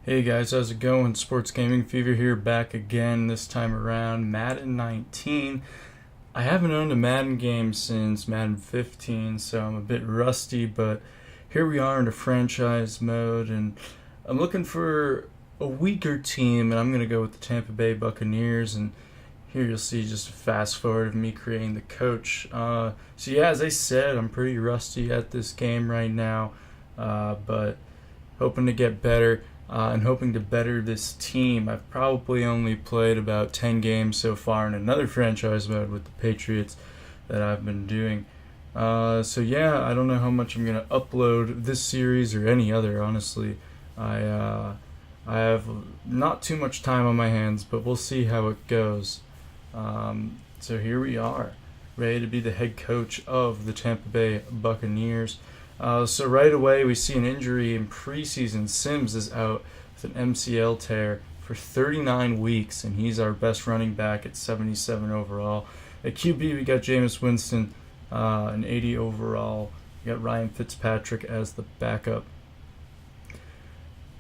Hey guys, how's it going? Sports Gaming Fever here, back again, this time around, Madden 19. I haven't owned a Madden game since Madden 15, so I'm a bit rusty, but here we are in a franchise mode, and I'm looking for a weaker team, and I'm going to go with the Tampa Bay Buccaneers, and here you'll see just a fast forward of me creating the coach. So yeah, as I said, I'm pretty rusty at this game right now, but hoping to get better. And hoping to better this team. I've probably only played about 10 games so far in another franchise mode with the Patriots that I've been doing. So yeah, I don't know how much I'm going to upload this series or any other, honestly. I have not too much time on my hands, but we'll see how it goes. So here we are, ready to be the head coach of the Tampa Bay Buccaneers. So right away we see an injury in preseason. Sims is out with an MCL tear for 39 weeks, and he's our best running back at 77 overall. At QB we got Jameis Winston, an 80 overall. We got Ryan Fitzpatrick as the backup.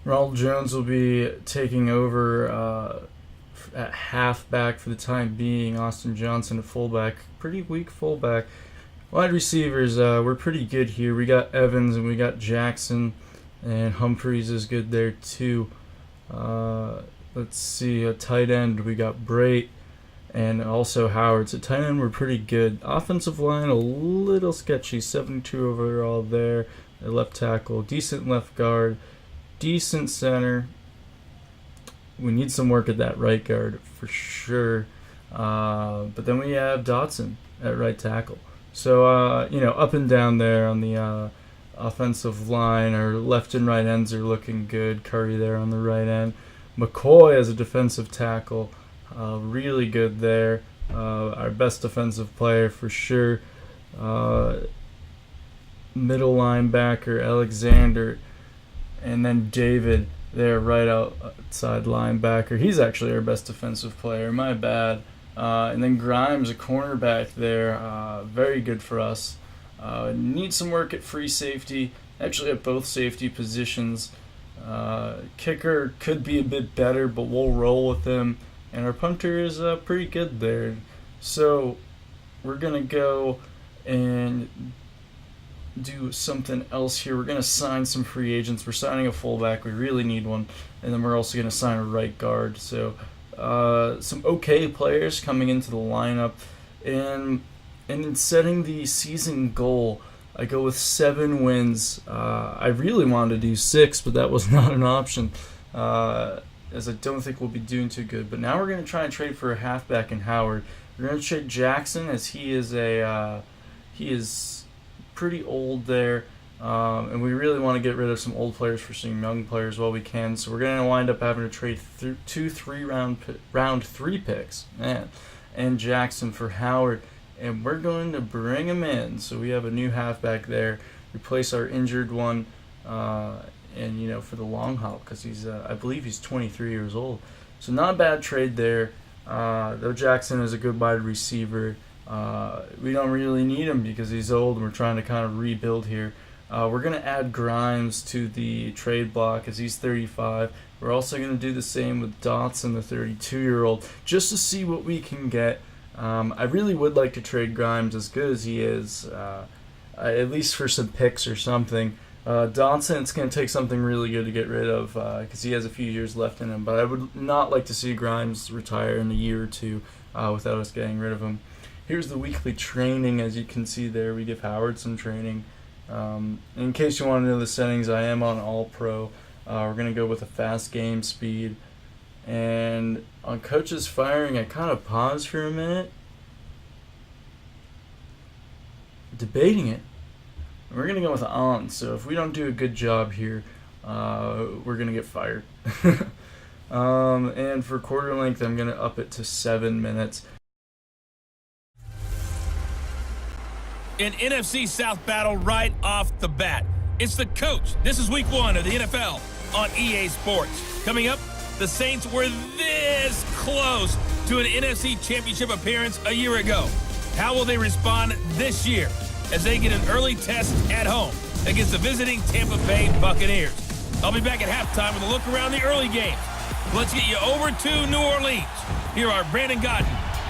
Ronald Jones will be taking over at halfback for the time being. Austin Johnson at fullback, pretty weak fullback. Wide receivers, we're pretty good here. We got Evans and we got Jackson, and Humphreys is good there too. Let's see, a tight end, we got Brait and also Howard. So tight end, we're pretty good. Offensive line, a little sketchy, 72 overall there. A left tackle, decent left guard, decent center. We need some work at that right guard for sure. But then we have Dotson at right tackle. So, up and down there on the offensive line. Our left and right ends are looking good. Curry there on the right end. McCoy as a defensive tackle, really good there. Our best defensive player for sure. Middle linebacker, Alexander. And then David there, right outside linebacker. He's actually our best defensive player. My bad. And then Grimes, a cornerback there, very good for us. Need some work at free safety, actually at both safety positions. Kicker could be a bit better, but we'll roll with him. And our punter is pretty good there. So we're going to go and do something else here. We're going to sign some free agents. We're signing a fullback. We really need one. And then we're also going to sign a right guard. So some okay players coming into the lineup, and in setting the season goal, I go with 7 wins. I really wanted to do 6, but that was not an option, as I don't think we'll be doing too good. But now we're going to try and trade for a halfback in Howard. We're going to trade Jackson, as he is pretty old there. And we really want to get rid of some old players for some young players while we can. So we're going to wind up having to trade 2 round 3 picks, and Jackson for Howard. And we're going to bring him in. So we have a new halfback there, replace our injured one, and for the long haul, because he's I believe he's 23 years old. So not a bad trade there. Though Jackson is a good wide receiver, we don't really need him because he's old, and we're trying to kind of rebuild here. We're going to add Grimes to the trade block as he's 35. We're also going to do the same with Dotson, the 32-year-old, just to see what we can get. I really would like to trade Grimes, as good as he is, at least for some picks or something. Dotson, it's going to take something really good to get rid of, because he has a few years left in him. But I would not like to see Grimes retire in a year or two without us getting rid of him. Here's the weekly training. As you can see there, we give Howard some training. In case you want to know the settings, I am on All Pro. We're going to go with a fast game speed. And on coaches firing, I kind of paused for a minute, debating it. We're going to go with on. So if we don't do a good job here, we're going to get fired. And for quarter length, I'm going to up it to 7 minutes. An NFC South battle right off the bat. It's the coach. This is week 1 of the NFL on EA Sports. Coming up, the Saints were this close to an NFC Championship appearance a year ago. How will they respond this year as they get an early test at home against the visiting Tampa Bay Buccaneers? I'll be back at halftime with a look around the early games. Let's get you over to New Orleans. Here are Brandon Godden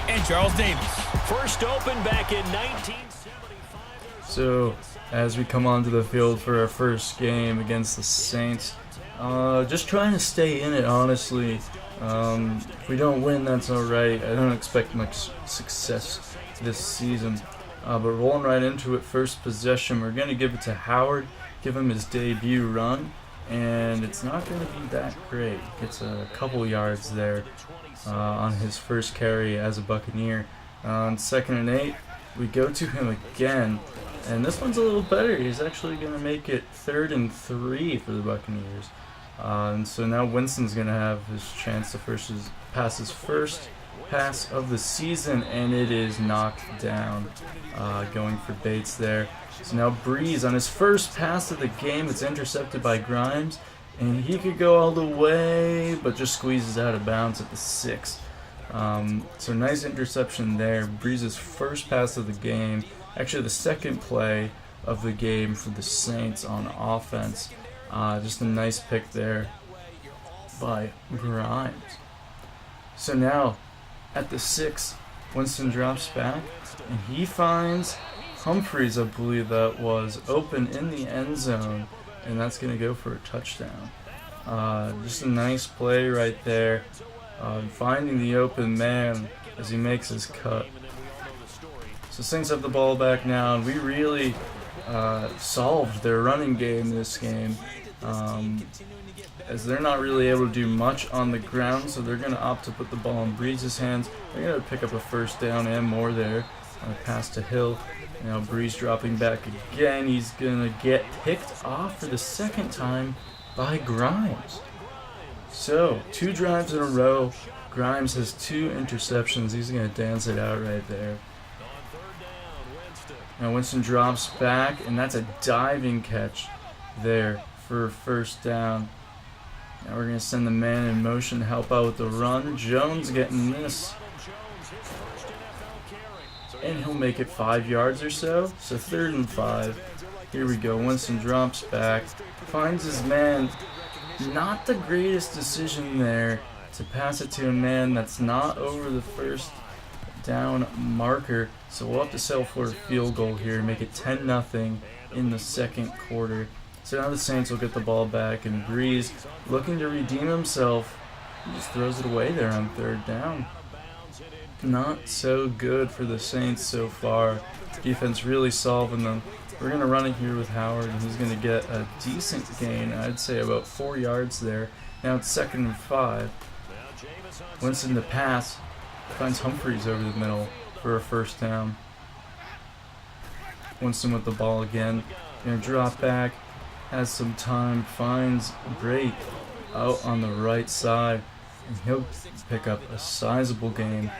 and Charles Davis. First open back in 1975. So, as we come onto the field for our first game against the Saints, just trying to stay in it, honestly. If we don't win, that's alright. I don't expect much success this season. But rolling right into it, first possession, we're going to give it to Howard, give him his debut run, and it's not going to be that great. Gets a couple yards there on his first carry as a Buccaneer. On 2nd and 8, we go to him again, and this one's a little better. He's actually going to make it 3rd and 3 for the Buccaneers. And so now Winston's going to have his chance to pass his first pass of the season, and it is knocked down, going for Bates there. So now Breeze on his first pass of the game, it's intercepted by Grimes, and he could go all the way, but just squeezes out of bounds at the 6. So nice interception there. Breeze's first pass of the game, actually the second play of the game for the Saints on offense. Just a nice pick there by Grimes. So now at the 6, Winston drops back, and he finds Humphreys, I believe that was, open in the end zone, and that's going to go for a touchdown. Just a nice play right there, finding the open man as he makes his cut. So Saints have the ball back now, and we really solved their running game this game, as they're not really able to do much on the ground, so they're going to opt to put the ball in Breeze's hands. They're going to pick up a first down and more there on a pass to Hill. Now Breeze dropping back again. He's going to get picked off for the second time by Grimes. So 2 drives in a row. Grimes has 2 interceptions. He's going to dance it out right there. Now Winston drops back, and that's a diving catch there for first down. Now we're going to send the man in motion to help out with the run. Jones getting this, and he'll make it 5 yards or so. So 3rd and 5. Here we go. Winston drops back, finds his man. Not the greatest decision there to pass it to a man that's not over the first down marker. So we'll have to settle for a field goal here, make it 10-0 in the second quarter. So now the Saints will get the ball back, and Breeze, looking to redeem himself, he just throws it away there on 3rd down. Not so good for the Saints so far. Defense really solving them. We're going to run it here with Howard, and he's going to get a decent gain. I'd say about 4 yards there. Now it's 2nd and 5. Winston to pass. Finds Humphreys over the middle for a first down. Winston with the ball again. Going to drop back. Has some time. Finds Brake out on the right side. And he'll pick up a sizable gain.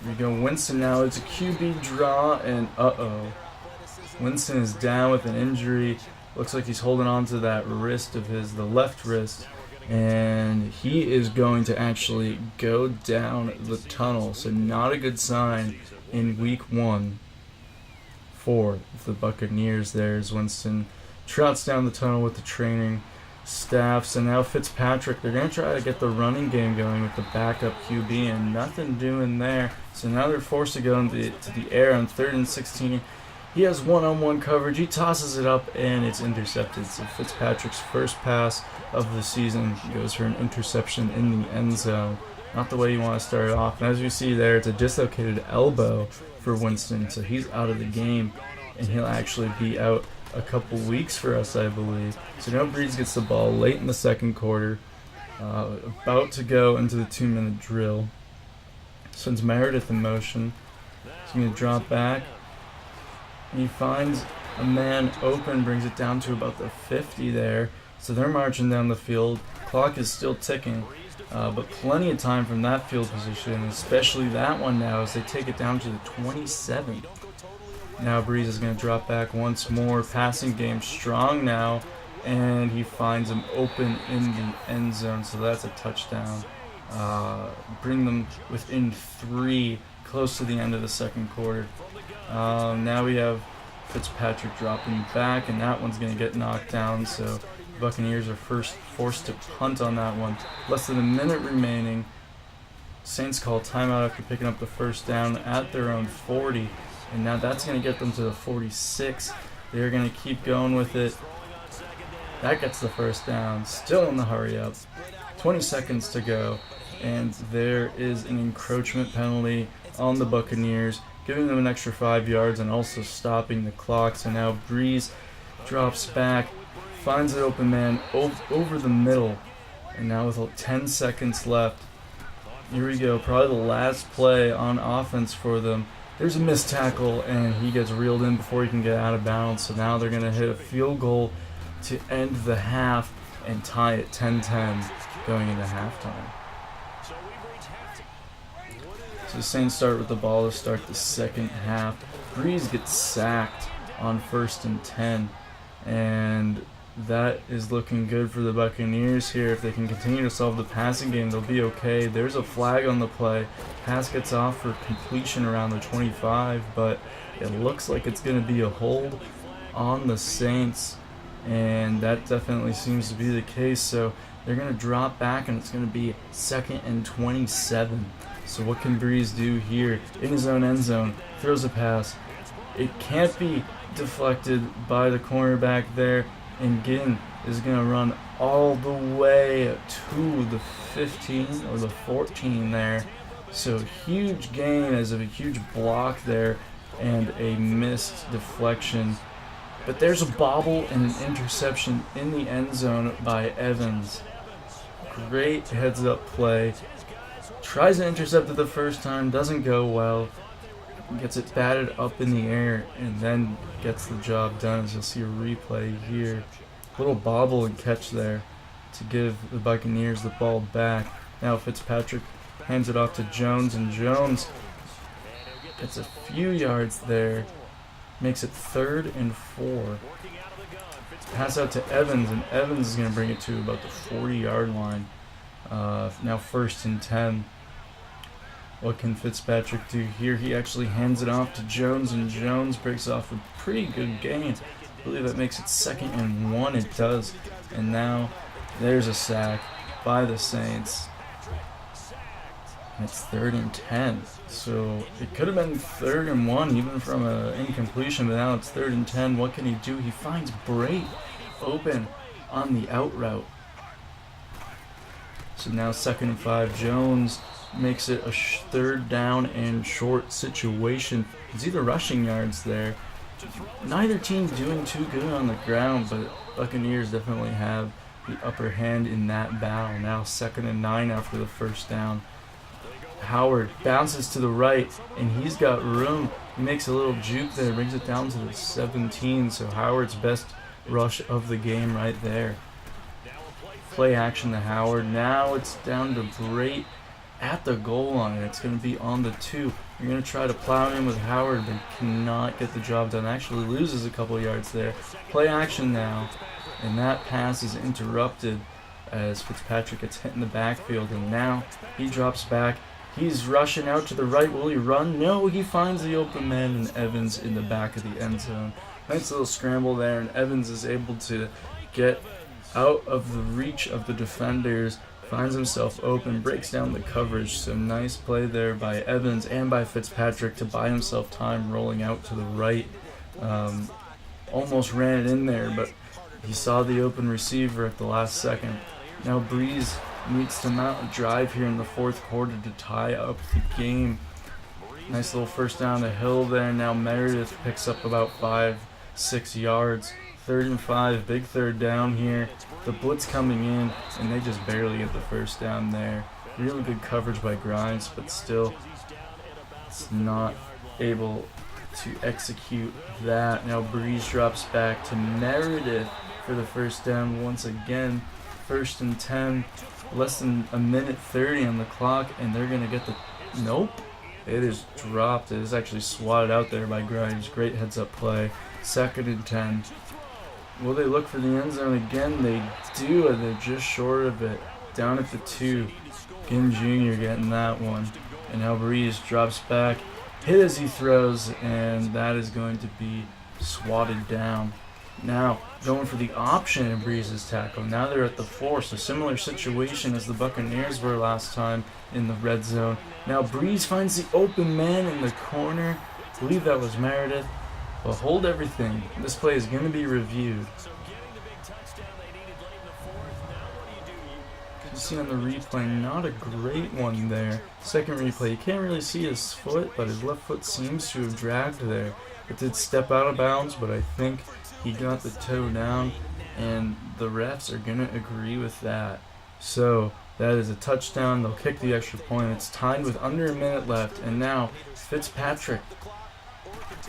Here we go. Winston now. It's a QB draw, and Winston is down with an injury. Looks like he's holding on to that wrist of his, the left wrist. And he is going to actually go down the tunnel. So not a good sign in week 1 for the Buccaneers. There's Winston trots down the tunnel with the training staff. So now Fitzpatrick, they're going to try to get the running game going with the backup QB, and nothing doing there. So now they're forced to go to the air on 3rd and 16. He has one-on-one coverage. He tosses it up, and it's intercepted. So Fitzpatrick's first pass of the season goes for an interception in the end zone. Not the way you want to start off. And as you see there, it's a dislocated elbow for Winston, so he's out of the game, and he'll actually be out a couple weeks for us, I believe. So now Breeze gets the ball late in the second quarter, about to go into the 2-minute drill. Sends Meredith in motion. He's going to drop back. And he finds a man open, brings it down to about the 50 there. So they're marching down the field. Clock is still ticking, but plenty of time from that field position, especially that one now as they take it down to the 27. Now Breeze is going to drop back once more. Passing game strong now, and he finds him open in the end zone, so that's a touchdown. Bring them within 3, close to the end of the second quarter. Now we have Fitzpatrick dropping back, and that one's going to get knocked down, so the Buccaneers are first forced to punt on that one. Less than a minute remaining. Saints call timeout after picking up the first down at their own 40, and now that's going to get them to the 46. They're going to keep going with it. That gets the first down, still in the hurry up. 20 seconds to go, and there is an encroachment penalty on the Buccaneers, giving them an extra 5 yards and also stopping the clock. So now Breeze drops back, finds an open man over the middle, and now with 10 seconds left, here we go, probably the last play on offense for them. There's a missed tackle, and he gets reeled in before he can get out of bounds. So now they're going to hit a field goal to end the half and tie it 10-10 going into halftime. So the Saints start with the ball to start the second half. Breeze gets sacked on 1st and 10, and that is looking good for the Buccaneers here. If they can continue to solve the passing game, they'll be okay. There's a flag on the play. Pass gets off for completion around the 25, but it looks like it's going to be a hold on the Saints, and that definitely seems to be the case. So they're going to drop back, and it's going to be 2nd and 27. So what can Breeze do here? In his own end zone, throws a pass. It can't be deflected by the cornerback there, and Ginn is going to run all the way to the 15 or the 14 there. So huge gain as a huge block there and a missed deflection. But there's a bobble and an interception in the end zone by Evans. Great heads-up play. Tries to intercept it the first time, doesn't go well. Gets it batted up in the air and then gets the job done, as you'll see a replay here. Little bobble and catch there to give the Buccaneers the ball back. Now Fitzpatrick hands it off to Jones, and Jones gets a few yards there. Makes it 3rd and 4. Pass out to Evans, and Evans is going to bring it to about the 40-yard line. Now 1st and 10. What can Fitzpatrick do here? He actually hands it off to Jones, and Jones breaks off a pretty good gain. I believe that makes it 2nd and 1. It does. And now there's a sack by the Saints. And it's 3rd and 10. So it could have been 3rd and 1 even from an incompletion, but now it's 3rd and 10. What can he do? He finds Brait open on the out route. So now 2nd and 5. Jones makes it a 3rd down and short situation. You see the rushing yards there. Neither team doing too good on the ground, but Buccaneers definitely have the upper hand in that battle. Now 2nd and 9 after the first down. Howard bounces to the right, and he's got room. He makes a little juke there, brings it down to the 17. So Howard's best rush of the game right there. Play action to Howard. Now it's down to Brait at the goal line. It's going to be on the 2. You're going to try to plow in with Howard, but cannot get the job done. Actually loses a couple yards there. Play action now, and that pass is interrupted as Fitzpatrick gets hit in the backfield, and now he drops back. He's rushing out to the right. Will he run? No, he finds the open man, and Evans in the back of the end zone. Nice little scramble there, and Evans is able to get out of the reach of the defenders, finds himself open, breaks down the coverage. So nice play there by Evans and by Fitzpatrick to buy himself time rolling out to the right. Almost ran it in there, but he saw the open receiver at the last second. Now Breeze needs to mount a drive here in the 4th quarter to tie up the game. Nice little first down the hill there. Now Meredith picks up about 5-6 yards. 3rd and 5, big 3rd down here. The blitz coming in, and they just barely get the first down there. Really good coverage by Grimes, but still it's not able to execute that. Now Breeze drops back to Meredith for the first down once again. 1st and 10, less than a minute 30 on the clock, and they're going to get the... Nope. It is dropped. It is actually swatted out there by Grimes. Great heads-up play. 2nd and 10. Will they look for the end zone again? They do, and they're just short of it. Down at the 2. Ginn Jr. getting that one. And now Breeze drops back. Hit as he throws, and that is going to be swatted down. Now, going for the option in Breeze's tackle. Now they're at the 4, so similar situation as the Buccaneers were last time in the red zone. Now Breeze finds the open man in the corner. I believe that was Meredith. But hold everything. This play is going to be reviewed. You see on the replay, not a great one there. Second replay, you can't really see his foot, but his left foot seems to have dragged there. It did step out of bounds, but I think he got the toe down, and the refs are going to agree with that. So, that is a touchdown. They'll kick the extra point. It's tied with under a minute left, and now Fitzpatrick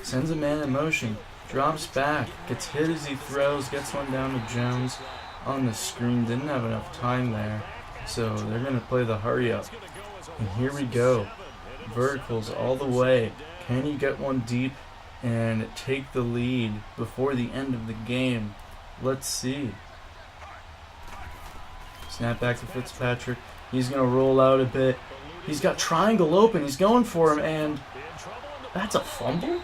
sends a man in motion, drops back, gets hit as he throws, gets one down to Jones on the screen. Didn't have enough time there, so they're going to play the hurry up. And here we go. Verticals all the way. Can he get one deep and take the lead before the end of the game? Let's see. Snap back to Fitzpatrick. He's going to roll out a bit. He's got triangle open. He's going for him, and that's a fumble?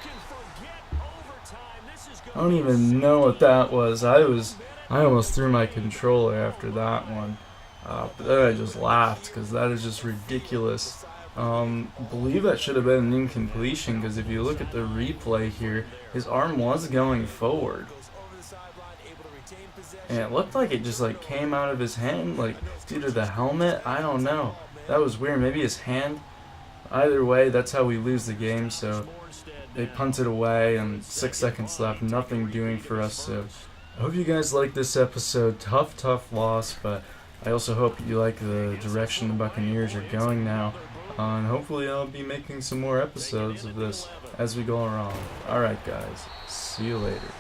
I don't even know what that was. I almost threw my controller after that one. But then I just laughed because that is just ridiculous. Believe that should have been an incompletion, because if you look at the replay here, his arm was going forward. And it looked like it just came out of his hand, due to the helmet. I don't know. That was weird. Maybe his hand. Either way, that's how we lose the game. So they punted away, and 6 seconds left. Nothing doing for us. So I hope you guys like this episode. Tough loss, but I also hope you like the direction the Buccaneers are going now. And hopefully I'll be making some more episodes of this as we go along. Alright guys, see you later.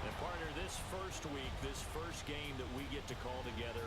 And partner, this first week, this first game that we get to call together